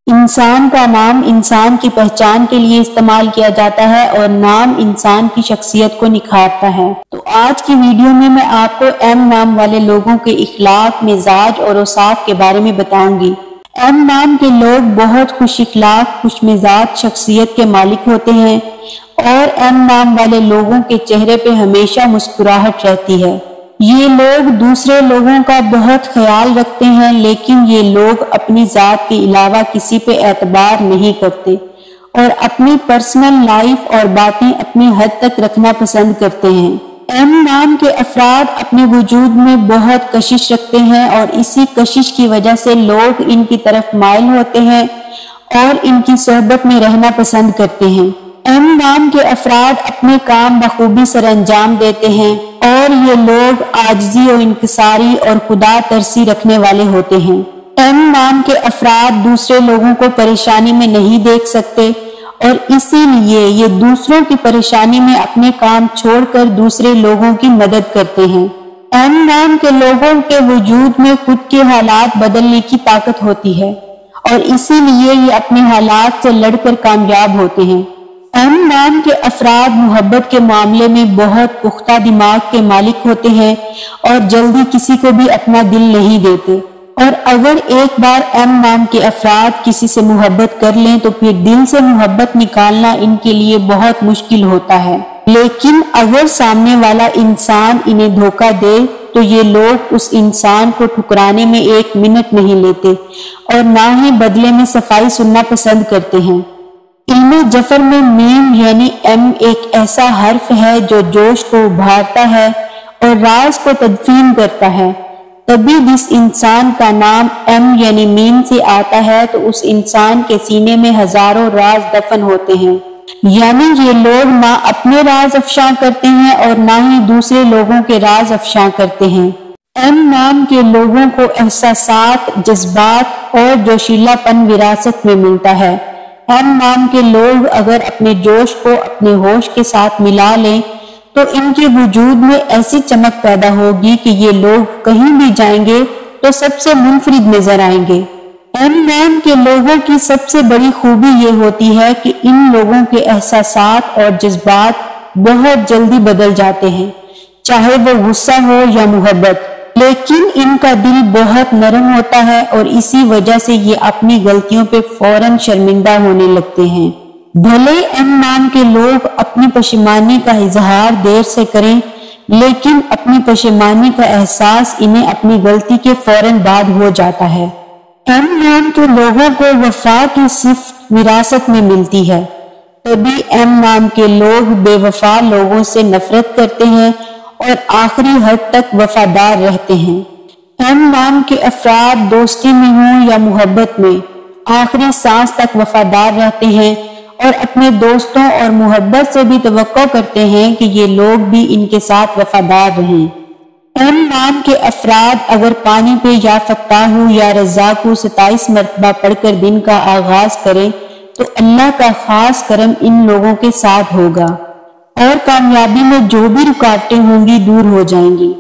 انسان کا نام انسان کی پہچان کے لیے استعمال کیا جاتا ہے اور نام انسان کی شخصیت کو نکھارتا ہے۔ تو آج کی ویڈیو میں آپ کو ایم نام والے لوگوں کے اخلاق، مزاج اور اوصاف کے بارے میں بتاؤں گی۔ ایم نام کے لوگ بہت خوش اخلاق، خوش مزاج شخصیت کے مالک ہوتے ہیں اور ایم نام والے لوگوں کے چہرے پہ ہمیشہ مسکراہٹ رہتی ہے۔ یہ لوگ دوسرے لوگوں کا بہت خیال رکھتے ہیں، لیکن یہ لوگ اپنی ذات کے علاوہ کسی پہ اعتبار نہیں کرتے اور اپنی پرسنل لائف اور باتیں اپنی حد تک رکھنا پسند کرتے ہیں۔ ایم نام کے افراد اپنے وجود میں بہت کشش رکھتے ہیں اور اسی کشش کی وجہ سے لوگ ان کی طرف مائل ہوتے ہیں اور ان کی صحبت میں رہنا پسند کرتے ہیں۔ ایم نام کے افراد اپنے کام بخوبی سر انجام دیتے ہیں اور یہ لوگ عاجزی و انکساری اور خدا ترسی رکھنے والے ہوتے ہیں۔ ایم نام کے افراد دوسرے لوگوں کو پریشانی میں نہیں دیکھ سکتے اور اسی لیے یہ دوسروں کی پریشانی میں اپنے کام چھوڑ کر دوسرے لوگوں کی مدد کرتے ہیں۔ ایم نام کے لوگوں کے وجود میں خود کے حالات بدلنے کی طاقت ہوتی ہے اور اسی لیے یہ اپنے حالات سے لڑ کر کامیاب ہوتے ہیں۔ ایم نام کے افراد محبت کے معاملے میں بہت پختہ دماغ کے مالک ہوتے ہیں اور جلدی کسی کو بھی اپنا دل نہیں دیتے، اور اگر ایک بار ایم نام کے افراد کسی سے محبت کر لیں تو پھر دل سے محبت نکالنا ان کے لیے بہت مشکل ہوتا ہے۔ لیکن اگر سامنے والا انسان انہیں دھوکہ دے تو یہ لوگ اس انسان کو ٹھکرانے میں ایک منٹ نہیں لیتے اور نہ ہی بدلے میں صفائی سننا پسند کرتے ہیں۔ علم جفر میں میم یعنی ایم ایک ایسا حرف ہے جو جوش کو ابھارتا ہے اور راز کو تدفین کرتا ہے۔ تبھی جس انسان کا نام ایم یعنی میم سے آتا ہے تو اس انسان کے سینے میں ہزاروں راز دفن ہوتے ہیں، یعنی یہ لوگ نہ اپنے راز افشاں کرتے ہیں اور نہ ہی دوسرے لوگوں کے راز افشاں کرتے ہیں۔ ایم نام کے لوگوں کو احساسات، جذبات اور جوشیلا پن وراثت میں ملتا ہے۔ ایم نام کے لوگ اگر اپنے جوش کو اپنے ہوش کے ساتھ ملا لیں تو ان کے وجود میں ایسی چمک پیدا ہوگی کہ یہ لوگ کہیں بھی جائیں گے تو سب سے منفرد نظر آئیں گے۔ ایم نام کے لوگوں کی سب سے بڑی خوبی یہ ہوتی ہے کہ ان لوگوں کے احساسات اور جذبات بہت جلدی بدل جاتے ہیں، چاہے وہ غصہ ہو یا محبت، لیکن ان کا دل بہت نرم ہوتا ہے اور اسی وجہ سے یہ اپنی غلطیوں پہ فوراً شرمندہ ہونے لگتے ہیں۔ بھلے ایم نام کے لوگ اپنی پشیمانی کا اظہار دیر سے کریں، لیکن اپنی پشیمانی کا احساس انہیں اپنی غلطی کے فوراً بعد ہو جاتا ہے۔ ایم نام کے لوگوں کو وفا کی صفت وراثت میں ملتی ہے، تبھی ایم نام کے لوگ بے وفا لوگوں سے نفرت کرتے ہیں اور آخری حد تک وفادار رہتے ہیں۔ ایم نام کے افراد دوستی میں ہوں یا محبت میں آخری سانس تک وفادار رہتے ہیں اور اپنے دوستوں اور محبت سے بھی توقع کرتے ہیں کہ یہ لوگ بھی ان کے ساتھ وفادار رہیں۔ ایم نام کے افراد اگر پانی پہ یا فتاح یا رزاق 27 مرتبہ پڑھ کر دن کا آغاز کریں تو اللہ کا خاص کرم ان لوگوں کے ساتھ ہوگا اور کامیابی میں جو بھی رکاوٹیں ہوں گی دور ہو جائیں گی۔